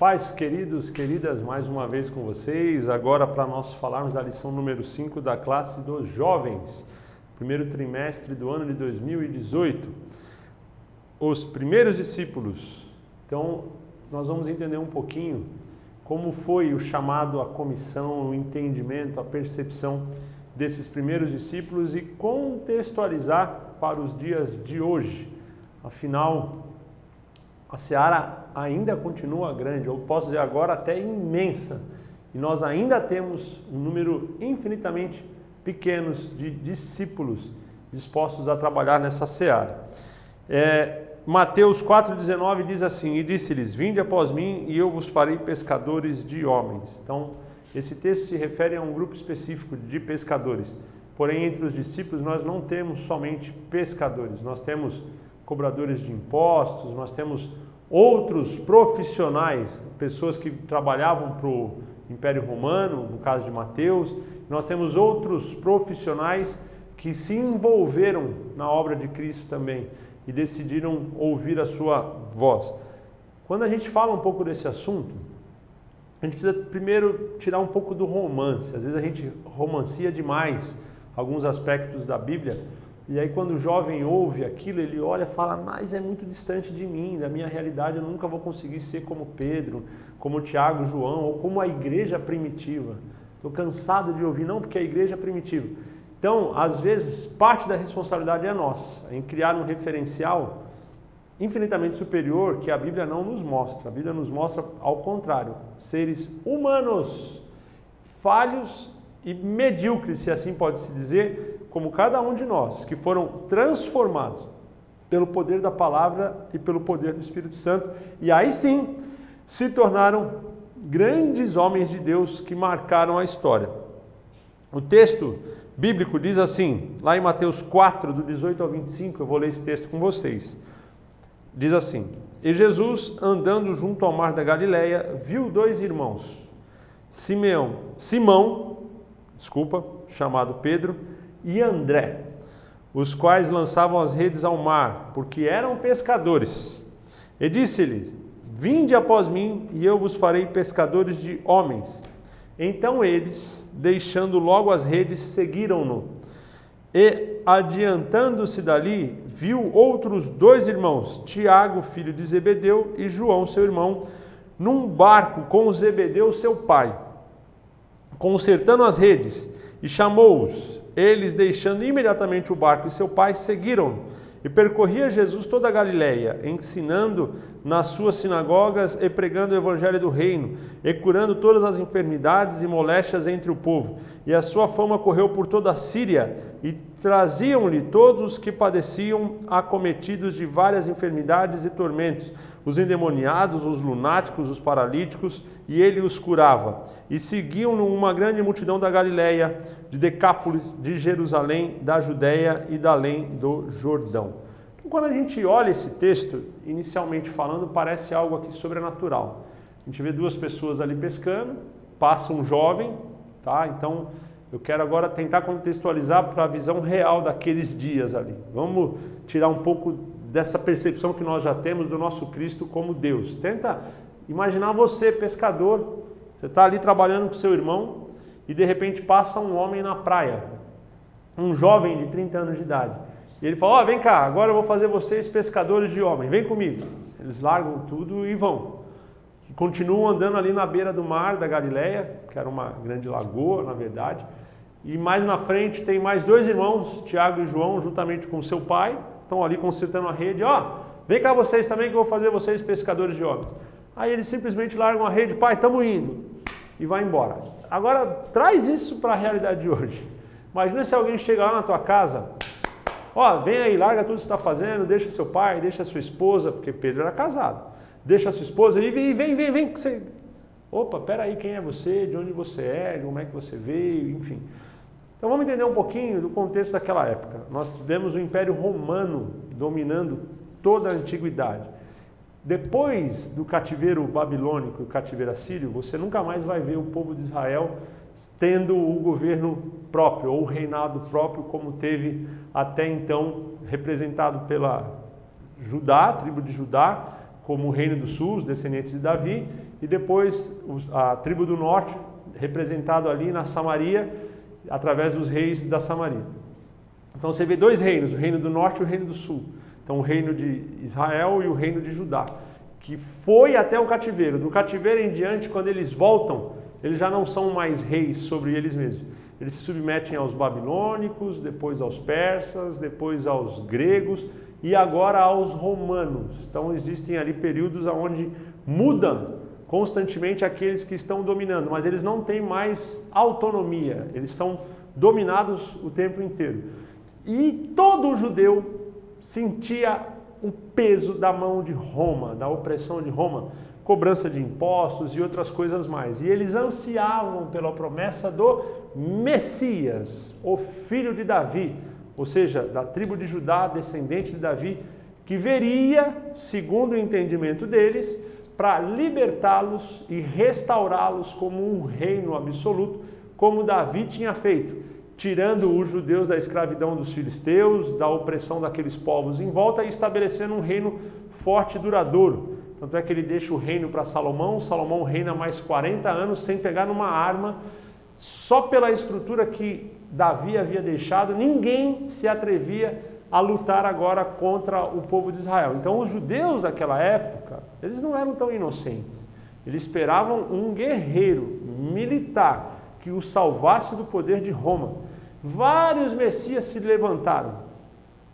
Pais queridos, queridas, mais uma vez com vocês, agora para nós falarmos da lição número 5 da classe dos jovens, primeiro trimestre do ano de 2018, os primeiros discípulos. Então, nós vamos entender um pouquinho como foi o chamado, a comissão, o entendimento, a percepção desses primeiros discípulos e contextualizar para os dias de hoje. Afinal, a seara ainda continua grande, eu posso dizer agora até imensa, e nós ainda temos um número infinitamente pequeno de discípulos dispostos a trabalhar nessa seara. Mateus 4,19 diz assim: e disse-lhes, vinde após mim e eu vos farei pescadores de homens. Então, esse texto se refere a um grupo específico de pescadores, porém entre os discípulos nós não temos somente pescadores, nós temos cobradores de impostos, nós temos outros profissionais, pessoas que trabalhavam para o Império Romano, no caso de Mateus, nós temos outros profissionais que se envolveram na obra de Cristo também e decidiram ouvir a sua voz. Quando a gente fala um pouco desse assunto, a gente precisa primeiro tirar um pouco do romance. Às vezes a gente romancia demais alguns aspectos da Bíblia, e aí quando o jovem ouve aquilo, ele olha e fala, mas é muito distante de mim, da minha realidade, eu nunca vou conseguir ser como Pedro, como Tiago, João, ou como a igreja primitiva. Estou cansado de ouvir, não, porque a igreja é primitiva. Então, às vezes, parte da responsabilidade é nossa, em criar um referencial infinitamente superior que a Bíblia não nos mostra. A Bíblia nos mostra, ao contrário, seres humanos, falhos e medíocres, se assim pode se dizer, como cada um de nós, que foram transformados pelo poder da palavra e pelo poder do Espírito Santo, e aí sim se tornaram grandes homens de Deus que marcaram a história. O texto bíblico diz assim, lá em Mateus 4, do 18 ao 25, eu vou ler esse texto com vocês. Diz assim, e Jesus, andando junto ao mar da Galileia, viu dois irmãos, Simão, chamado Pedro, e André, os quais lançavam as redes ao mar, porque eram pescadores. E disse-lhes, vinde após mim, e eu vos farei pescadores de homens. Então eles, deixando logo as redes, seguiram-no. E, adiantando-se dali, viu outros dois irmãos, Tiago, filho de Zebedeu, e João, seu irmão, num barco com Zebedeu, seu pai, consertando as redes, e chamou-os. Eles, deixando imediatamente o barco e seu pai, seguiram. E percorria Jesus toda a Galileia, ensinando nas suas sinagogas e pregando o evangelho do reino, e curando todas as enfermidades e moléstias entre o povo. E a sua fama correu por toda a Síria, e traziam-lhe todos os que padeciam, acometidos de várias enfermidades e tormentos, os endemoniados, os lunáticos, os paralíticos, e ele os curava. E seguiam-no uma grande multidão da Galileia, de Decápolis, de Jerusalém, da Judéia e da além do Jordão. Então, quando a gente olha esse texto, inicialmente falando, parece algo aqui sobrenatural. A gente vê duas pessoas ali pescando, passa um jovem, tá? Então, eu quero agora tentar contextualizar para a visão real daqueles dias ali. Vamos tirar um pouco dessa percepção que nós já temos do nosso Cristo como Deus. Tenta imaginar você, pescador, você está ali trabalhando com seu irmão e de repente passa um homem na praia, um jovem de 30 anos de idade. E ele fala, vem cá, agora eu vou fazer vocês pescadores de homens, vem comigo. Eles largam tudo e vão. E continuam andando ali na beira do mar da Galileia, que era uma grande lagoa, na verdade. E mais na frente tem mais dois irmãos, Tiago e João, juntamente com seu pai, estão ali consertando a rede. Vem cá vocês também que eu vou fazer vocês pescadores de homens. Aí eles simplesmente largam a rede, pai, estamos indo, e vai embora. Agora, traz isso para a realidade de hoje. Imagina se alguém chega lá na tua casa, vem aí, larga tudo que você está fazendo, deixa seu pai, deixa sua esposa, porque Pedro era casado, deixa sua esposa e vem. Você... Opa, peraí, quem é você, de onde você é, como é que você veio, enfim. Então vamos entender um pouquinho do contexto daquela época. Nós vemos o Império Romano dominando toda a antiguidade. Depois do cativeiro babilônico e o cativeiro assírio, você nunca mais vai ver o povo de Israel tendo o governo próprio ou o reinado próprio como teve até então, representado pela Judá, a tribo de Judá, como o reino do sul, os descendentes de Davi, e depois a tribo do norte, representado ali na Samaria, através dos reis da Samaria. Então você vê dois reinos, o reino do norte e o reino do sul. Então o reino de Israel e o reino de Judá, que foi até o cativeiro. Do cativeiro em diante, quando eles voltam, eles já não são mais reis sobre eles mesmos. Eles se submetem aos babilônicos, depois aos persas, depois aos gregos e agora aos romanos. Então existem ali períodos onde mudam constantemente aqueles que estão dominando, mas eles não têm mais autonomia, eles são dominados o tempo inteiro. E todo judeu sentia o peso da mão de Roma, da opressão de Roma, cobrança de impostos e outras coisas mais. E eles ansiavam pela promessa do Messias, o filho de Davi, ou seja, da tribo de Judá, descendente de Davi, que viria, segundo o entendimento deles, para libertá-los e restaurá-los como um reino absoluto, como Davi tinha feito, tirando os judeus da escravidão dos filisteus, da opressão daqueles povos em volta e estabelecendo um reino forte e duradouro. Tanto é que ele deixa o reino para Salomão, Salomão reina mais 40 anos sem pegar numa arma, só pela estrutura que Davi havia deixado, ninguém se atrevia a lutar agora contra o povo de Israel. Então os judeus daquela época, eles não eram tão inocentes. Eles esperavam um guerreiro militar que os salvasse do poder de Roma. Vários messias se levantaram,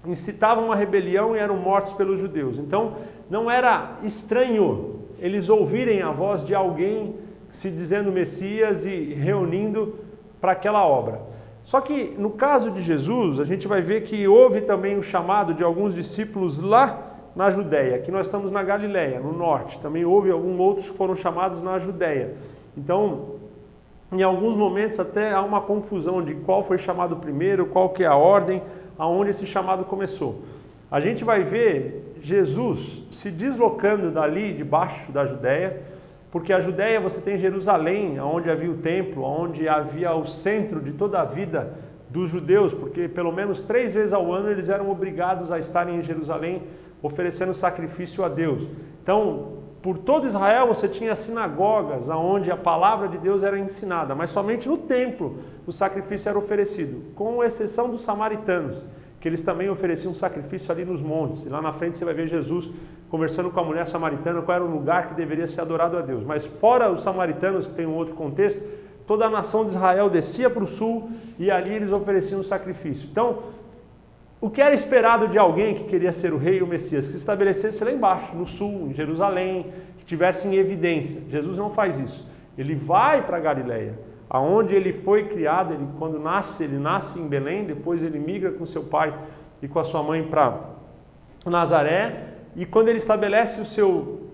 incitavam uma rebelião e eram mortos pelos judeus. Então não era estranho eles ouvirem a voz de alguém se dizendo Messias e reunindo para aquela obra. Só que no caso de Jesus, a gente vai ver que houve também o chamado de alguns discípulos lá na Judéia, que nós estamos na Galileia, no norte. Também houve alguns outros que foram chamados na Judéia. Então, em alguns momentos até há uma confusão de qual foi chamado primeiro, qual que é a ordem, aonde esse chamado começou. A gente vai ver Jesus se deslocando dali, debaixo da Judéia, porque a Judéia você tem Jerusalém, onde havia o templo, onde havia o centro de toda a vida dos judeus, porque pelo menos 3 vezes ao ano eles eram obrigados a estarem em Jerusalém oferecendo sacrifício a Deus. Então, por todo Israel você tinha sinagogas onde a palavra de Deus era ensinada, mas somente no templo o sacrifício era oferecido, com exceção dos samaritanos, que eles também ofereciam sacrifício ali nos montes. E lá na frente você vai ver Jesus conversando com a mulher samaritana, qual era o lugar que deveria ser adorado a Deus. Mas fora os samaritanos, que tem um outro contexto, toda a nação de Israel descia para o sul e ali eles ofereciam sacrifício. Então, o que era esperado de alguém que queria ser o rei e o Messias? Que se estabelecesse lá embaixo, no sul, em Jerusalém, que tivesse em evidência. Jesus não faz isso. Ele vai para a Galileia, aonde ele foi criado. Quando nasce, ele nasce em Belém, depois ele migra com seu pai e com a sua mãe para Nazaré, e quando ele estabelece o seu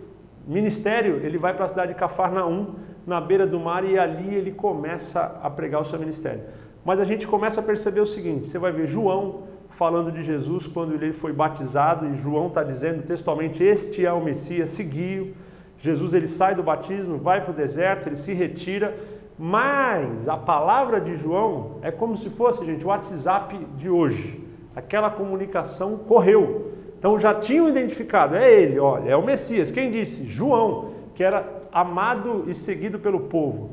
ministério, ele vai para a cidade de Cafarnaum, na beira do mar, e ali ele começa a pregar o seu ministério. Mas a gente começa a perceber o seguinte, você vai ver João falando de Jesus quando ele foi batizado, e João está dizendo textualmente, este é o Messias, segui-o. Jesus ele sai do batismo, vai para o deserto, ele se retira, mas a palavra de João é como se fosse, gente, o WhatsApp de hoje. Aquela comunicação correu. Então já tinham identificado, é ele, olha, é o Messias. Quem disse? João, que era amado e seguido pelo povo.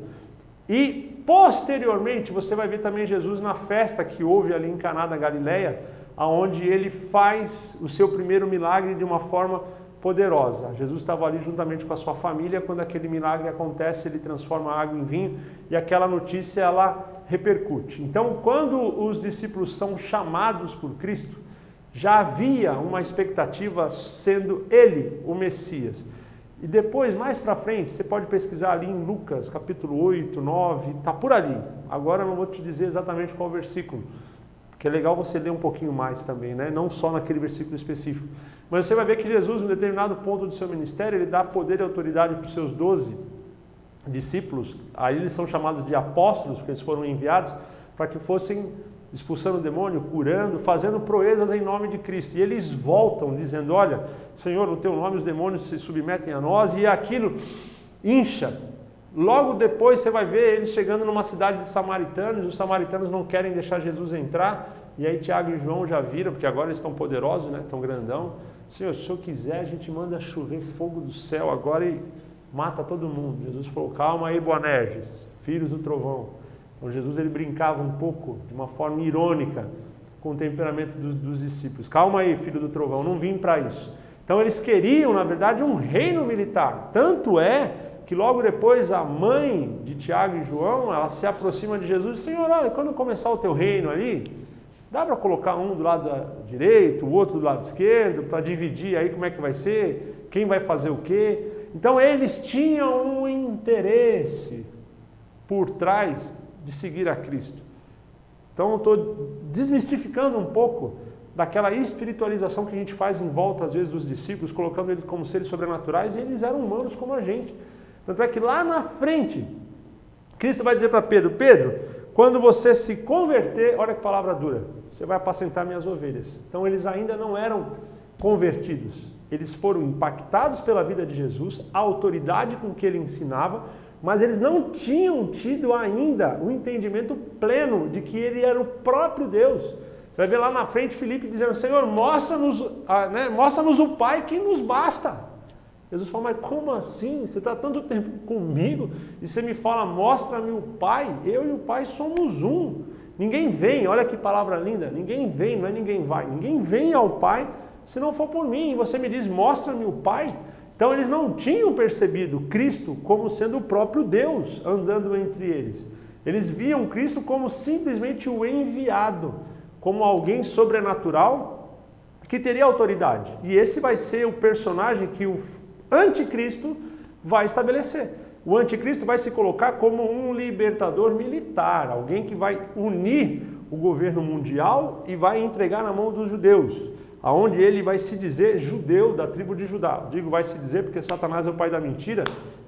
E posteriormente você vai ver também Jesus na festa que houve ali em Caná da Galileia, onde ele faz o seu primeiro milagre de uma forma poderosa. Jesus estava ali juntamente com a sua família, quando aquele milagre acontece, ele transforma a água em vinho e aquela notícia ela repercute. Então, quando os discípulos são chamados por Cristo, já havia uma expectativa sendo ele o Messias. E depois, mais para frente, você pode pesquisar ali em Lucas, capítulo 8, 9, está por ali. Agora eu não vou te dizer exatamente qual versículo, porque é legal você ler um pouquinho mais também, né? Não só naquele versículo específico. Mas você vai ver que Jesus, em um determinado ponto do seu ministério, ele dá poder e autoridade para os seus 12 discípulos. Aí eles são chamados de apóstolos, porque eles foram enviados para que fossem expulsando o demônio, curando, fazendo proezas em nome de Cristo. E eles voltam dizendo, olha, Senhor, no teu nome os demônios se submetem a nós, e aquilo incha. Logo depois você vai ver eles chegando numa cidade de samaritanos, os samaritanos não querem deixar Jesus entrar, e aí Tiago e João já viram, porque agora eles estão poderosos, né? Estão grandão, Senhor, se o Senhor quiser, a gente manda chover fogo do céu agora e mata todo mundo. Jesus falou, calma aí, Boanerges, filhos do trovão. Então Jesus ele brincava um pouco, de uma forma irônica, com o temperamento dos discípulos. Calma aí, filho do trovão, não vim para isso. Então eles queriam, na verdade, um reino militar. Tanto é que logo depois a mãe de Tiago e João, ela se aproxima de Jesus e diz, Senhor, olha, quando começar o teu reino ali, dá para colocar um do lado direito, o outro do lado esquerdo, para dividir aí como é que vai ser, quem vai fazer o quê. Então eles tinham um interesse por trás de seguir a Cristo. Então eu estou desmistificando um pouco daquela espiritualização que a gente faz em volta, às vezes, dos discípulos, colocando eles como seres sobrenaturais, e eles eram humanos como a gente. Tanto é que lá na frente, Cristo vai dizer para Pedro, Pedro, quando você se converter, olha que palavra dura, você vai apacentar minhas ovelhas. Então eles ainda não eram convertidos, eles foram impactados pela vida de Jesus, a autoridade com que ele ensinava, mas eles não tinham tido ainda o entendimento pleno de que ele era o próprio Deus. Você vai ver lá na frente Filipe dizendo, Senhor, mostra-nos o Pai que nos basta. Jesus fala, mas como assim? Você está tanto tempo comigo e você me fala, mostra-me o Pai. Eu e o Pai somos um. Ninguém vem, olha que palavra linda, ninguém vem, não é ninguém vai. Ninguém vem ao Pai se não for por mim. E você me diz, mostra-me o Pai. Então eles não tinham percebido Cristo como sendo o próprio Deus andando entre eles. Eles viam Cristo como simplesmente o enviado, como alguém sobrenatural que teria autoridade. E esse vai ser o personagem que o anticristo vai estabelecer. O anticristo vai se colocar como um libertador militar, alguém que vai unir o governo mundial e vai entregar na mão dos judeus, aonde ele vai se dizer judeu da tribo de Judá. Digo vai se dizer porque Satanás é o pai da mentira,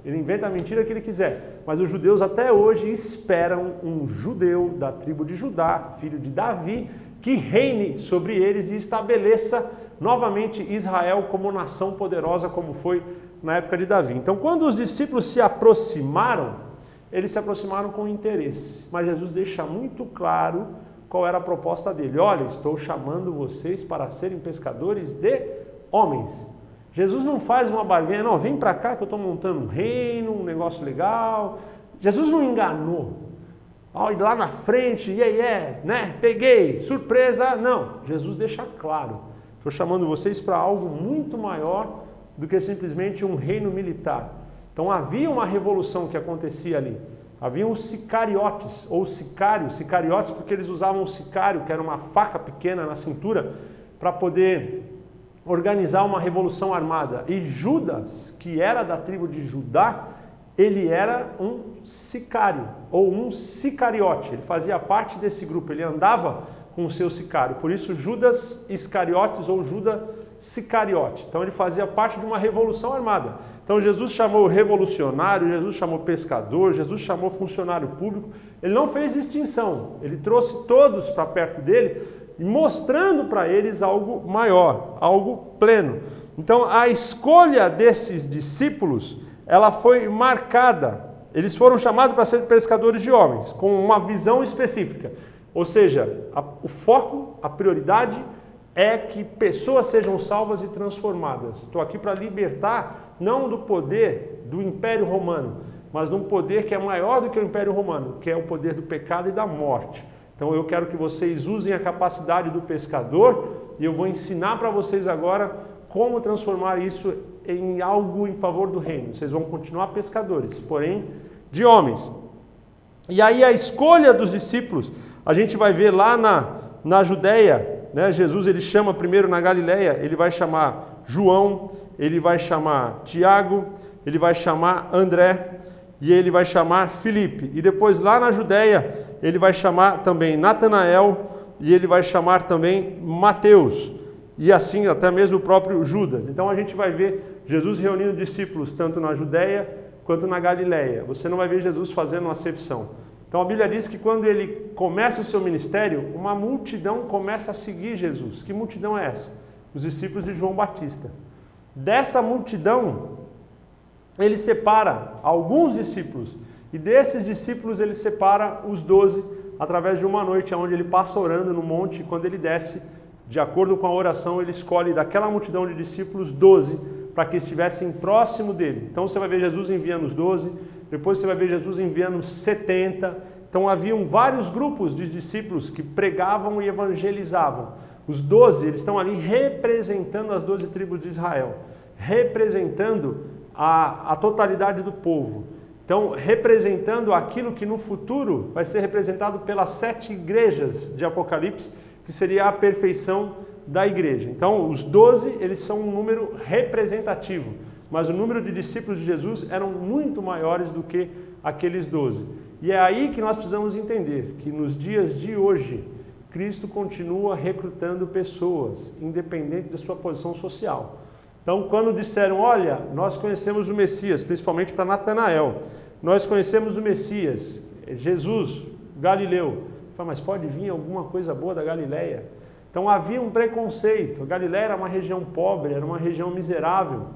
ele inventa a mentira que ele quiser, mas os judeus até hoje esperam um judeu da tribo de Judá, filho de Davi, que reine sobre eles e estabeleça novamente Israel como nação poderosa, como foi na época de Davi. Então, quando os discípulos se aproximaram, eles se aproximaram com interesse, mas Jesus deixa muito claro qual era a proposta dele. Olha, estou chamando vocês para serem pescadores de homens. Jesus não faz uma barganha, não, vem para cá que eu estou montando um reino, um negócio legal. Jesus não enganou. Olha, lá na frente, né? Peguei, surpresa. Não, Jesus deixa claro. Estou chamando vocês para algo muito maior do que simplesmente um reino militar. Então havia uma revolução que acontecia ali. Havia os sicariotes, ou sicariotes porque eles usavam o sicário, que era uma faca pequena na cintura, para poder organizar uma revolução armada. E Judas, que era da tribo de Judá, ele era um sicário, ou um sicariote. Ele fazia parte desse grupo, ele andava com o seu sicário. Por isso Judas Iscariotes ou Judas Sicariote. Então ele fazia parte de uma revolução armada. Então Jesus chamou revolucionário, Jesus chamou pescador, Jesus chamou funcionário público. Ele não fez distinção. Ele trouxe todos para perto dele, mostrando para eles algo maior, algo pleno. Então a escolha desses discípulos, ela foi marcada. Eles foram chamados para ser pescadores de homens, com uma visão específica. Ou seja, o foco, a prioridade é que pessoas sejam salvas e transformadas. Estou aqui para libertar, não do poder do Império Romano, mas de um poder que é maior do que o Império Romano, que é o poder do pecado e da morte. Então eu quero que vocês usem a capacidade do pescador e eu vou ensinar para vocês agora como transformar isso em algo em favor do reino. Vocês vão continuar pescadores, porém de homens. E aí a escolha dos discípulos, a gente vai ver lá na Judéia, né? Jesus ele chama primeiro na Galileia, ele vai chamar João, ele vai chamar Tiago, ele vai chamar André e ele vai chamar Filipe. E depois lá na Judéia, ele vai chamar também Natanael e ele vai chamar também Mateus. E assim até mesmo o próprio Judas. Então a gente vai ver Jesus reunindo discípulos tanto na Judéia quanto na Galileia. Você não vai ver Jesus fazendo uma acepção. Então a Bíblia diz que quando ele começa o seu ministério, uma multidão começa a seguir Jesus. Que multidão é essa? Os discípulos de João Batista. Dessa multidão, ele separa alguns discípulos. E desses discípulos ele separa os 12 através de uma noite onde ele passa orando no monte. E quando ele desce, De acordo com a oração, ele escolhe daquela multidão de discípulos 12 para que estivessem próximo dele. Então você vai ver Jesus enviando os 12, depois você vai ver Jesus enviando 70. Então haviam vários grupos de discípulos que pregavam e evangelizavam. Os 12, eles estão ali representando as 12 tribos de Israel, representando a totalidade do povo. Então, representando aquilo que no futuro vai ser representado pelas 7 igrejas de Apocalipse, que seria a perfeição da igreja. Então, os 12, eles são um número representativo, mas o número de discípulos de Jesus eram muito maiores do que aqueles 12. E é aí que nós precisamos entender que nos dias de hoje, Cristo continua recrutando pessoas, independente da sua posição social. Então, quando disseram, olha, nós conhecemos o Messias, principalmente para Natanael, nós conhecemos o Messias, Jesus, Galileu. Fala, mas pode vir alguma coisa boa da Galileia? Então havia um preconceito. A Galileia era uma região pobre, era uma região miserável.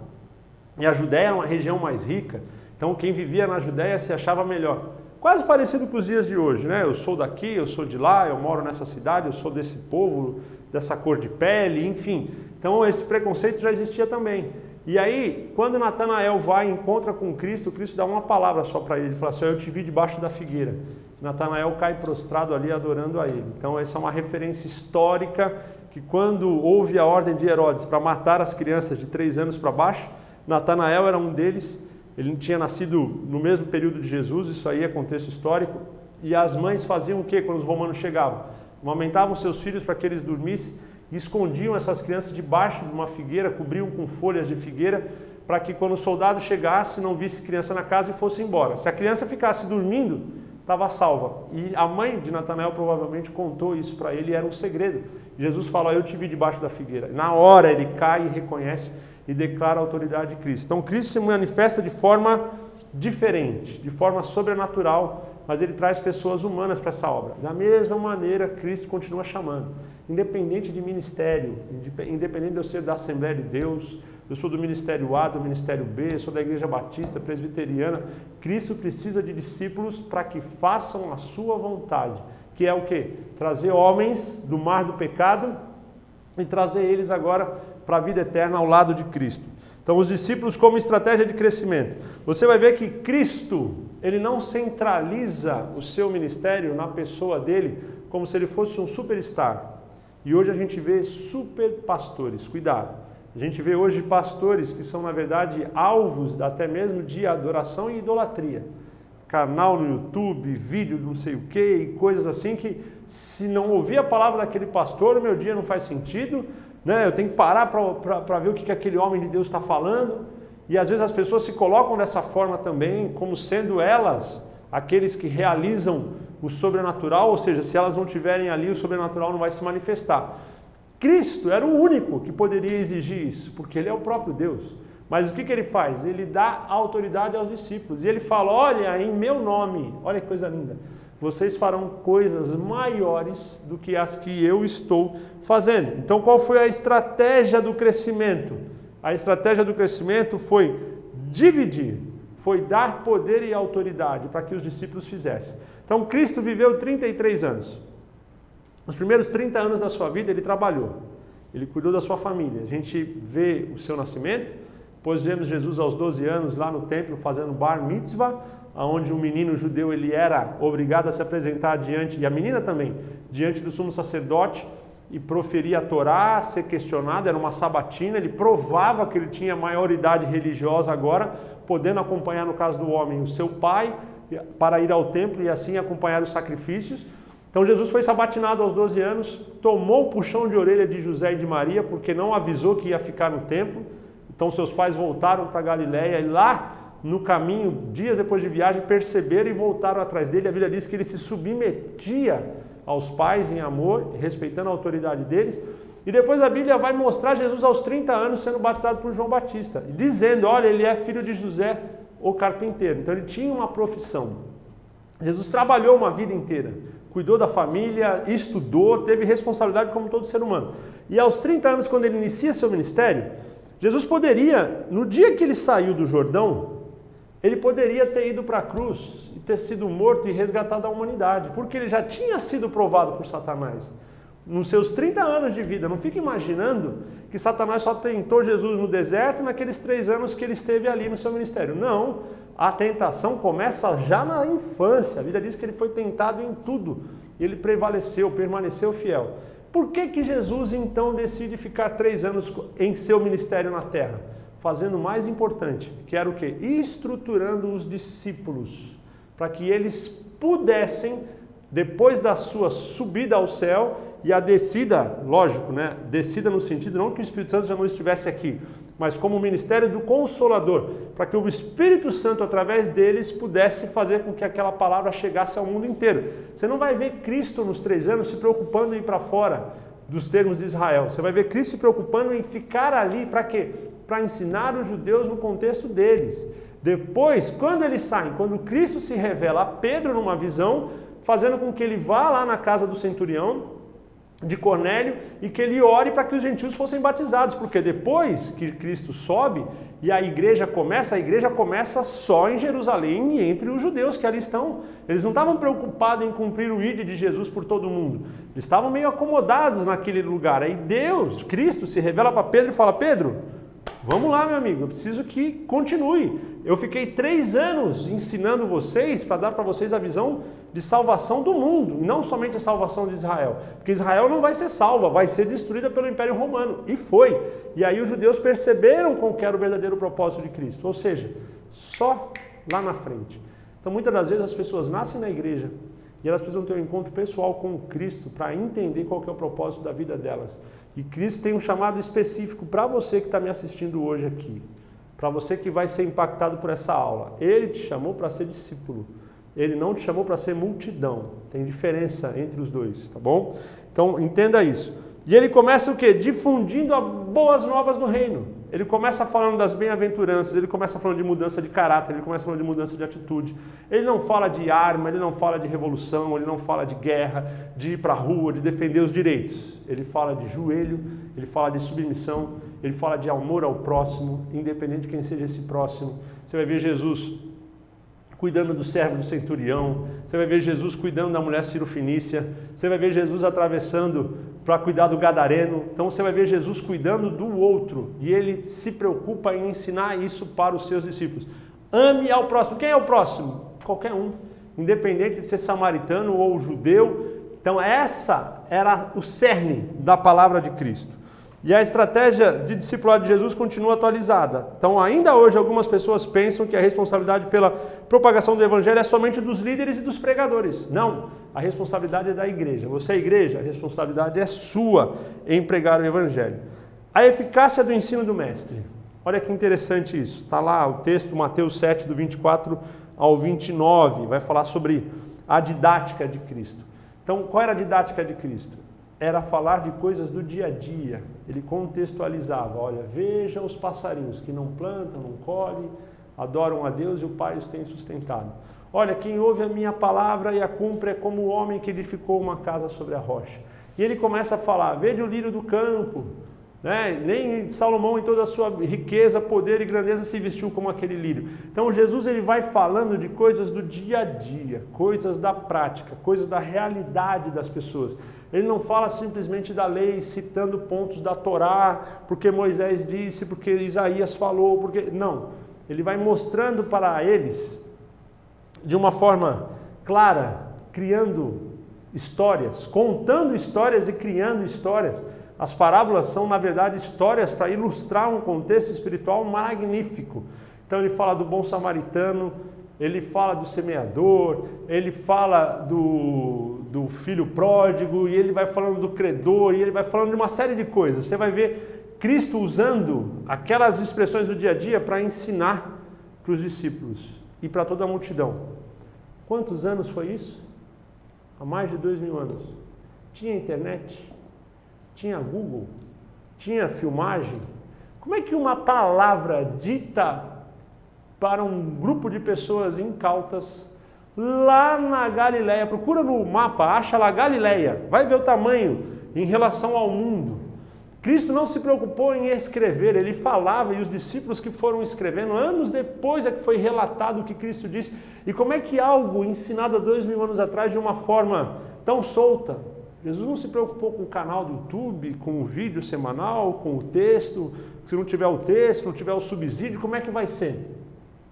E a Judéia era uma região mais rica. Então quem vivia na Judéia se achava melhor. Quase parecido com os dias de hoje, né? Eu sou daqui, eu sou de lá, eu moro nessa cidade, eu sou desse povo, dessa cor de pele, enfim. Então esse preconceito já existia também. E aí, quando Natanael vai e encontra com Cristo, Cristo dá uma palavra só para ele. Ele fala assim, eu te vi debaixo da figueira. Natanael cai prostrado ali adorando a ele. Então essa é uma referência histórica que quando houve a ordem de Herodes para matar as crianças de 3 anos para baixo, Natanael era um deles. Ele tinha nascido no mesmo período de Jesus, isso aí é contexto histórico. E as mães faziam o quê quando os romanos chegavam? Amamentavam seus filhos para que eles dormissem e escondiam essas crianças debaixo de uma figueira, cobriam com folhas de figueira, para que quando o soldado chegasse, não visse criança na casa e fosse embora. Se a criança ficasse dormindo, estava salva. E a mãe de Natanael provavelmente contou isso para ele e era um segredo. Jesus falou, eu te vi debaixo da figueira. Na hora ele cai e reconhece e declara a autoridade de Cristo. Então Cristo se manifesta de forma diferente, de forma sobrenatural, mas ele traz pessoas humanas para essa obra. Da mesma maneira, Cristo continua chamando. Independente de ministério, independente de eu ser da Assembleia de Deus, eu sou do Ministério A, do Ministério B, eu sou da Igreja Batista, Presbiteriana, Cristo precisa de discípulos para que façam a sua vontade, que é o quê? Trazer homens do mar do pecado e trazer eles agora para a vida eterna ao lado de Cristo. Então, os discípulos como estratégia de crescimento. Você vai ver que Cristo, ele não centraliza o seu ministério na pessoa dele como se ele fosse um superstar. E hoje a gente vê super pastores, cuidado. A gente vê hoje pastores que são, na verdade, alvos até mesmo de adoração e idolatria. Canal no YouTube, vídeo não sei o que, e coisas assim que, se não ouvir a palavra daquele pastor, o meu dia não faz sentido, né? Eu tenho que parar para ver o que aquele homem de Deus está falando. E às vezes as pessoas se colocam dessa forma também, como sendo elas aqueles que realizam o sobrenatural, ou seja, se elas não estiverem ali, o sobrenatural não vai se manifestar. Cristo era o único que poderia exigir isso, porque ele é o próprio Deus. Mas o que ele faz? Ele dá autoridade aos discípulos. E ele fala, olha, em meu nome, olha que coisa linda, vocês farão coisas maiores do que as que eu estou fazendo. Então qual foi a estratégia do crescimento? A estratégia do crescimento foi dividir, foi dar poder e autoridade para que os discípulos fizessem. Então Cristo viveu 33 anos. Nos primeiros 30 anos da sua vida ele trabalhou, ele cuidou da sua família. A gente vê o seu nascimento, depois vemos Jesus aos 12 anos lá no templo fazendo bar mitzvah, onde um menino judeu ele era obrigado a se apresentar diante, e a menina também, diante do sumo sacerdote e proferir a Torá, ser questionado, era uma sabatina, ele provava que ele tinha maioridade religiosa agora, podendo acompanhar, no caso do homem, o seu pai, para ir ao templo e assim acompanhar os sacrifícios. Então Jesus foi sabatinado aos 12 anos, tomou o puxão de orelha de José e de Maria, porque não avisou que ia ficar no templo. Então seus pais voltaram para Galileia e lá no caminho, dias depois de viagem, perceberam e voltaram atrás dele. A Bíblia diz que ele se submetia aos pais em amor, respeitando a autoridade deles. E depois a Bíblia vai mostrar Jesus aos 30 anos sendo batizado por João Batista, dizendo, olha, ele é filho de José, o carpinteiro. Então ele tinha uma profissão. Jesus trabalhou uma vida inteira, cuidou da família, estudou, teve responsabilidade como todo ser humano. E aos 30 anos, quando ele inicia seu ministério, Jesus poderia, no dia que ele saiu do Jordão, ele poderia ter ido para a cruz e ter sido morto e resgatado a humanidade, porque ele já tinha sido provado por Satanás. nos seus 30 anos de vida. Não fique imaginando que Satanás só tentou Jesus no deserto naqueles 3 anos que ele esteve ali no seu ministério. Não, a tentação começa já na infância. A Bíblia diz que ele foi tentado em tudo e ele prevaleceu, permaneceu fiel. Por que Jesus então decide ficar 3 anos em seu ministério na terra? Fazendo o mais importante, que era o quê? Estruturando os discípulos, para que eles pudessem, depois da sua subida ao céu e a descida, lógico, né? Descida no sentido não que o Espírito Santo já não estivesse aqui, mas como o ministério do Consolador, para que o Espírito Santo, através deles, pudesse fazer com que aquela palavra chegasse ao mundo inteiro. Você não vai ver Cristo nos 3 anos se preocupando em ir para fora dos termos de Israel. Você vai ver Cristo se preocupando em ficar ali, para quê? Para ensinar os judeus no contexto deles. Depois, quando eles saem, quando Cristo se revela a Pedro numa visão, fazendo com que ele vá lá na casa do centurião, de Cornélio, e que ele ore para que os gentios fossem batizados, porque depois que Cristo sobe e a igreja começa só em Jerusalém e entre os judeus que ali estão. Eles não estavam preocupados em cumprir o ídolo de Jesus por todo mundo. Eles estavam meio acomodados naquele lugar. Aí Deus, Cristo, se revela para Pedro e fala: Pedro, vamos lá, meu amigo, eu preciso que continue. Eu fiquei 3 anos ensinando vocês para dar para vocês a visão de salvação do mundo, e não somente a salvação de Israel. Porque Israel não vai ser salva, vai ser destruída pelo Império Romano. E foi. E aí os judeus perceberam qual que era o verdadeiro propósito de Cristo. Ou seja, só lá na frente. Então muitas das vezes as pessoas nascem na igreja e elas precisam ter um encontro pessoal com Cristo para entender qual que é o propósito da vida delas. E Cristo tem um chamado específico para você que está me assistindo hoje aqui. Para você que vai ser impactado por essa aula. Ele te chamou para ser discípulo. Ele não te chamou para ser multidão. Tem diferença entre os dois, tá bom? Então, entenda isso. E ele começa o quê? Difundindo as boas novas do reino. Ele começa falando das bem-aventuranças, ele começa falando de mudança de caráter, ele começa falando de mudança de atitude. Ele não fala de arma, ele não fala de revolução, ele não fala de guerra, de ir para a rua, de defender os direitos. Ele fala de joelho, ele fala de submissão, ele fala de amor ao próximo, independente de quem seja esse próximo. Você vai ver Jesus cuidando do servo do centurião, você vai ver Jesus cuidando da mulher cirofenícia, você vai ver Jesus atravessando para cuidar do gadareno. Então você vai ver Jesus cuidando do outro, e ele se preocupa em ensinar isso para os seus discípulos. Ame ao próximo. Quem é o próximo? Qualquer um, independente de ser samaritano ou judeu. Então essa era o cerne da palavra de Cristo. E a estratégia de discipulado de Jesus continua atualizada. Então, ainda hoje, algumas pessoas pensam que a responsabilidade pela propagação do evangelho é somente dos líderes e dos pregadores. Não, a responsabilidade é da igreja. Você é igreja, a responsabilidade é sua em pregar o evangelho. A eficácia do ensino do mestre. Olha que interessante isso. Está lá o texto, Mateus 7, do 24 ao 29. Vai falar sobre a didática de Cristo. Então, qual era a didática de Cristo? Era falar de coisas do dia a dia. Ele contextualizava: olha, veja os passarinhos que não plantam, não colhem, adoram a Deus e o Pai os tem sustentado. Olha, quem ouve a minha palavra e a cumpre é como o homem que edificou uma casa sobre a rocha. E ele começa a falar: veja o lírio do campo, né? Nem Salomão em toda a sua riqueza, poder e grandeza se vestiu como aquele lírio. Então Jesus ele vai falando de coisas do dia a dia, coisas da prática, coisas da realidade das pessoas. Ele não fala simplesmente da lei, citando pontos da Torá, porque Moisés disse, porque Isaías falou, porque... Não, ele vai mostrando para eles, de uma forma clara, criando histórias, contando histórias e criando histórias. As parábolas são, na verdade, histórias para ilustrar um contexto espiritual magnífico. Então ele fala do bom samaritano, ele fala do semeador, ele fala do filho pródigo, e ele vai falando do credor, e ele vai falando de uma série de coisas. Você vai ver Cristo usando aquelas expressões do dia a dia para ensinar para os discípulos e para toda a multidão. Quantos anos foi isso? Há mais de 2000 anos. Tinha internet? Tinha Google? Tinha filmagem? Como é que uma palavra dita para um grupo de pessoas incautas lá na Galileia, procura no mapa, acha lá Galileia, vai ver o tamanho em relação ao mundo. Cristo não se preocupou em escrever, ele falava, e os discípulos que foram escrevendo, anos depois é que foi relatado o que Cristo disse. E como é que algo ensinado há 2000 anos atrás de uma forma tão solta, Jesus não se preocupou com o canal do YouTube, com o vídeo semanal, com o texto. Se não tiver o texto, não tiver o subsídio, como é que vai ser?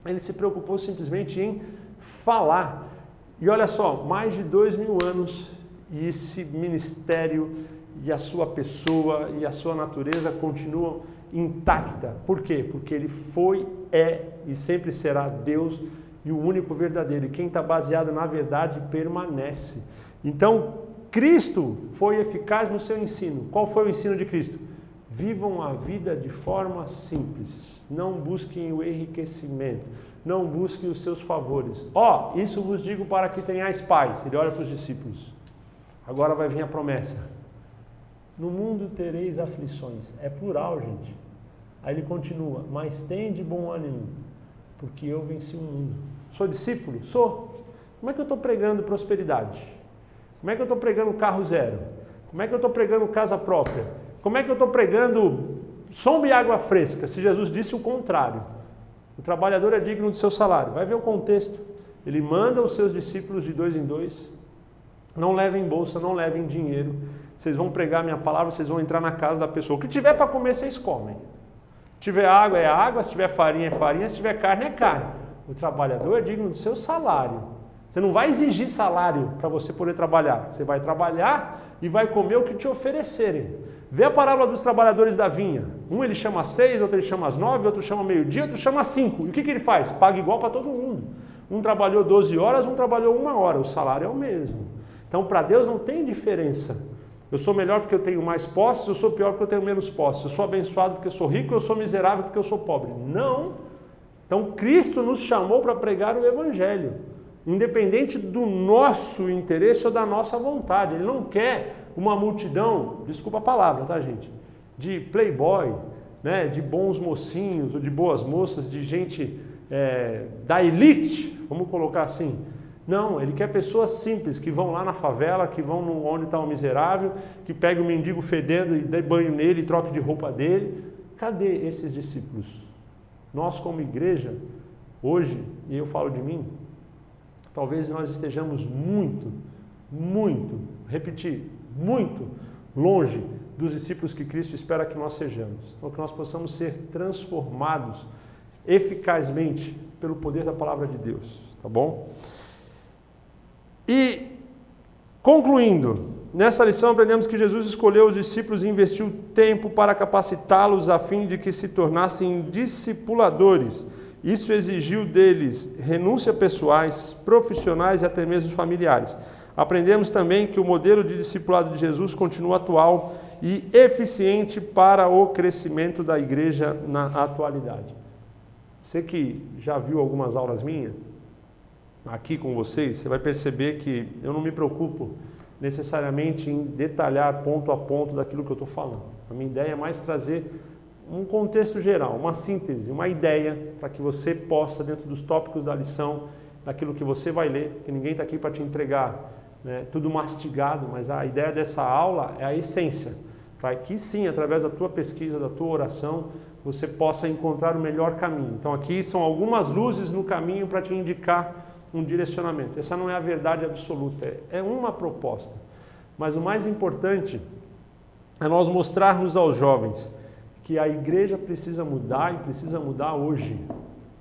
Ele se preocupou simplesmente em falar. E olha só, mais de 2000 anos e esse ministério e a sua pessoa e a sua natureza continuam intacta. Por quê? Porque ele foi, é e sempre será Deus e o único verdadeiro. E quem está baseado na verdade permanece. Então, Cristo foi eficaz no seu ensino. Qual foi o ensino de Cristo? Vivam a vida de forma simples. Não busquem o enriquecimento. Não busquem os seus favores. Isso vos digo para que tenhais paz. Ele olha para os discípulos. Agora vai vir a promessa. No mundo tereis aflições. É plural, gente. Aí ele continua. Mas tende bom ânimo, porque eu venci o mundo. Sou discípulo? Sou. Como é que eu estou pregando prosperidade? Como é que eu estou pregando carro zero? Como é que eu estou pregando casa própria? Como é que eu estou pregando sombra e água fresca? Se Jesus disse o contrário. O trabalhador é digno do seu salário. Vai ver o contexto. Ele manda os seus discípulos de 2 em 2. Não levem bolsa, não levem dinheiro. Vocês vão pregar a minha palavra, vocês vão entrar na casa da pessoa. O que tiver para comer, vocês comem. Se tiver água, é água. Se tiver farinha, é farinha. Se tiver carne, é carne. O trabalhador é digno do seu salário. Você não vai exigir salário para você poder trabalhar. Você vai trabalhar e vai comer o que te oferecerem. Vê a parábola dos trabalhadores da vinha. Um ele chama às 6, outro ele chama às 9, outro chama meio-dia, outro chama às 5. E o que ele faz? Paga igual para todo mundo. Um trabalhou 12 horas, um trabalhou 1 hora. O salário é o mesmo. Então, para Deus não tem diferença. Eu sou melhor porque eu tenho mais posses, eu sou pior porque eu tenho menos posses. Eu sou abençoado porque eu sou rico, eu sou miserável porque eu sou pobre. Não. Então, Cristo nos chamou para pregar o Evangelho. Independente do nosso interesse ou da nossa vontade. Ele não quer uma multidão, desculpa a palavra, tá, gente? De playboy, né? De bons mocinhos ou de boas moças, de gente da elite, vamos colocar assim. Não, ele quer pessoas simples, que vão lá na favela, que vão onde está o miserável, que pega o mendigo fedendo e dê banho nele e troque de roupa dele. Cadê esses discípulos? Nós como igreja, hoje, e eu falo de mim, talvez nós estejamos muito longe dos discípulos que Cristo espera que nós sejamos. Então que nós possamos ser transformados eficazmente pelo poder da palavra de Deus, tá bom? E, concluindo, nessa lição aprendemos que Jesus escolheu os discípulos e investiu tempo para capacitá-los a fim de que se tornassem discipuladores. Isso exigiu deles renúncia pessoais, profissionais e até mesmo familiares. Aprendemos também que o modelo de discipulado de Jesus continua atual e eficiente para o crescimento da igreja na atualidade. Você que já viu algumas aulas minhas, aqui com vocês, você vai perceber que eu não me preocupo necessariamente em detalhar ponto a ponto daquilo que eu estou falando. A minha ideia é mais trazer um contexto geral, uma síntese, uma ideia para que você possa, dentro dos tópicos da lição, daquilo que você vai ler, que ninguém está aqui para te entregar tudo mastigado, mas a ideia dessa aula é a essência, para que sim, através da tua pesquisa, da tua oração, você possa encontrar o melhor caminho. Então aqui são algumas luzes no caminho para te indicar um direcionamento. Essa não é a verdade absoluta, é uma proposta. Mas o mais importante é nós mostrarmos aos jovens que a igreja precisa mudar e precisa mudar hoje.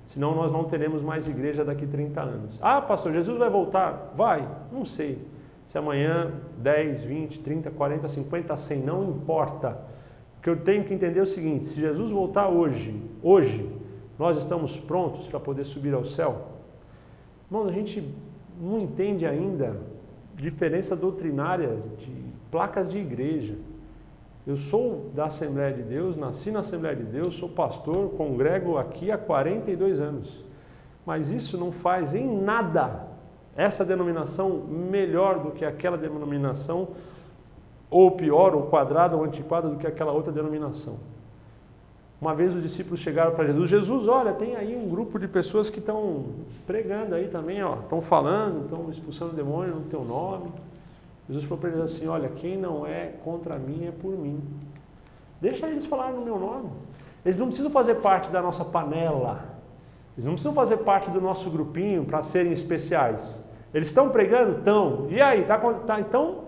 Senão nós não teremos mais igreja daqui 30 anos. Ah, pastor, Jesus vai voltar? Vai, não sei. Se amanhã 10, 20, 30, 40, 50, 100, não importa. O que eu tenho que entender é o seguinte, se Jesus voltar hoje, nós estamos prontos para poder subir ao céu? Irmãos, a gente não entende ainda diferença doutrinária de placas de igreja. Eu sou da Assembleia de Deus, nasci na Assembleia de Deus, sou pastor, congrego aqui há 42 anos. Mas isso não faz em nada essa denominação melhor do que aquela denominação, ou pior, ou quadrada, ou antiquada do que aquela outra denominação. Uma vez os discípulos chegaram para Jesus, Jesus, olha, tem aí um grupo de pessoas que estão pregando aí também, ó, estão falando, estão expulsando demônio no teu nome. Jesus falou para eles assim, olha, quem não é contra mim é por mim. Deixa eles falarem no meu nome. Eles não precisam fazer parte da nossa panela. Eles não precisam fazer parte do nosso grupinho para serem especiais. Eles estão pregando? Estão. E aí? Então,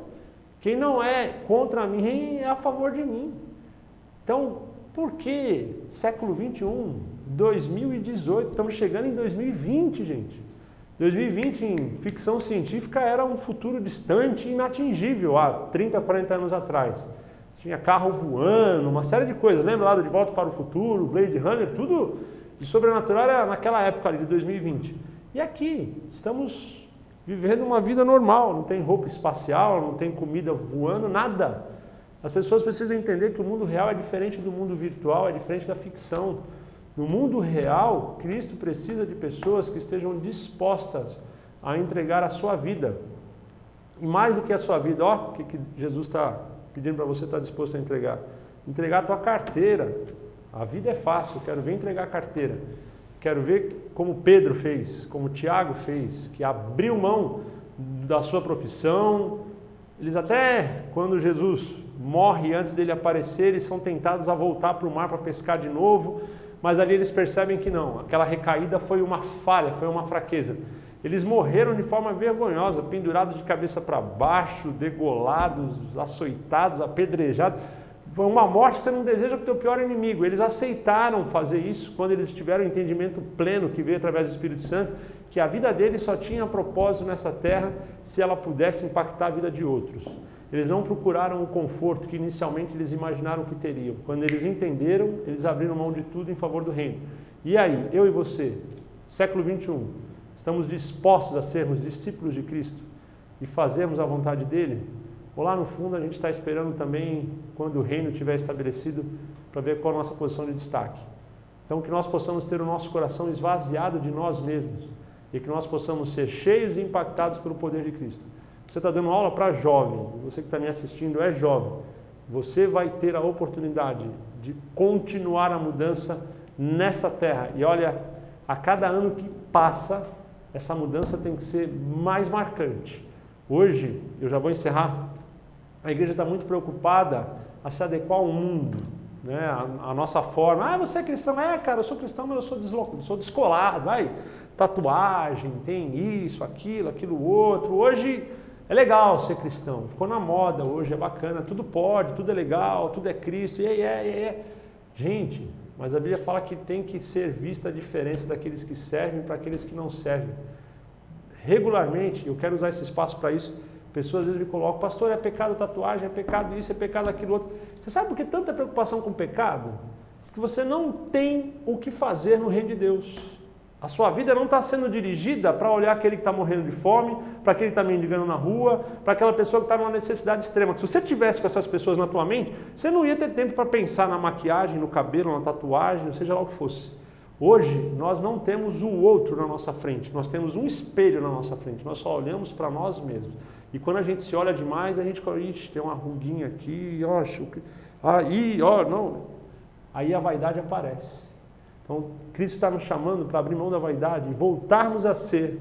Quem não é contra mim é a favor de mim. Então, por que século 21, 2018, estamos chegando em 2020, gente. 2020 em ficção científica era um futuro distante e inatingível há 30, 40 anos atrás. Tinha carro voando, uma série de coisas. Lembra lá do De Volta para o Futuro, Blade Runner, tudo de sobrenatural era naquela época ali de 2020. E aqui, estamos vivendo uma vida normal, não tem roupa espacial, não tem comida voando, nada. As pessoas precisam entender que o mundo real é diferente do mundo virtual, é diferente da ficção. No mundo real, Cristo precisa de pessoas que estejam dispostas a entregar a sua vida. E mais do que a sua vida, ó, o que Jesus está pedindo para você estar disposto a entregar? Entregar a tua carteira. A vida é fácil, eu quero ver entregar a carteira. Quero ver como Pedro fez, como Tiago fez, que abriu mão da sua profissão. Eles até, quando Jesus morre antes dele aparecer, eles são tentados a voltar para o mar para pescar de novo, mas ali eles percebem que não, aquela recaída foi uma falha, foi uma fraqueza. Eles morreram de forma vergonhosa, pendurados de cabeça para baixo, degolados, açoitados, apedrejados. Foi uma morte que você não deseja para o teu pior inimigo. Eles aceitaram fazer isso quando eles tiveram o entendimento pleno que veio através do Espírito Santo, que a vida deles só tinha propósito nessa terra se ela pudesse impactar a vida de outros. Eles não procuraram o conforto que inicialmente eles imaginaram que teriam. Quando eles entenderam, eles abriram mão de tudo em favor do reino. E aí, eu e você, século 21, estamos dispostos a sermos discípulos de Cristo e fazermos a vontade dele? Ou lá no fundo a gente está esperando também, quando o reino estiver estabelecido, para ver qual a nossa posição de destaque. Então que nós possamos ter o nosso coração esvaziado de nós mesmos e que nós possamos ser cheios e impactados pelo poder de Cristo. Você está dando aula para jovem, você que está me assistindo é jovem, você vai ter a oportunidade de continuar a mudança nessa terra. E olha, a cada ano que passa, essa mudança tem que ser mais marcante. Hoje, eu já vou encerrar, a igreja está muito preocupada a se adequar ao mundo, né? A nossa forma. Ah, você é cristão? É, cara, eu sou cristão, mas eu sou descolado. Vai, tatuagem, tem isso, aquilo outro. Hoje é legal ser cristão, ficou na moda, hoje é bacana, tudo pode, tudo é legal, tudo é Cristo, Gente, mas a Bíblia fala que tem que ser vista a diferença daqueles que servem para aqueles que não servem. Regularmente, eu quero usar esse espaço para isso, pessoas às vezes me colocam, pastor, é pecado tatuagem, é pecado isso, é pecado aquilo outro. Você sabe por que tanta preocupação com o pecado? Porque você não tem o que fazer no reino de Deus. A sua vida não está sendo dirigida para olhar aquele que está morrendo de fome, para aquele que está mendigando na rua, para aquela pessoa que está numa necessidade extrema. Se você tivesse com essas pessoas na tua mente, você não ia ter tempo para pensar na maquiagem, no cabelo, na tatuagem, seja lá o que fosse. Hoje, nós não temos o outro na nossa frente, nós temos um espelho na nossa frente, nós só olhamos para nós mesmos. E quando a gente se olha demais, a gente fala, ixi, tem uma ruguinha aqui, não. Aí a vaidade aparece. Então, Cristo está nos chamando para abrir mão da vaidade e voltarmos a ser,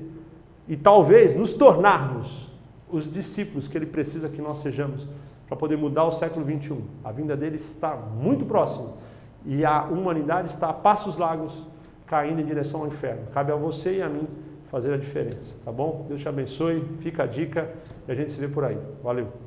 e talvez nos tornarmos os discípulos que Ele precisa que nós sejamos, para poder mudar o século 21. A vinda dele está muito próxima. E a humanidade está a passos largos, caindo em direção ao inferno. Cabe a você e a mim fazer a diferença, tá bom? Deus te abençoe, fica a dica e a gente se vê por aí. Valeu!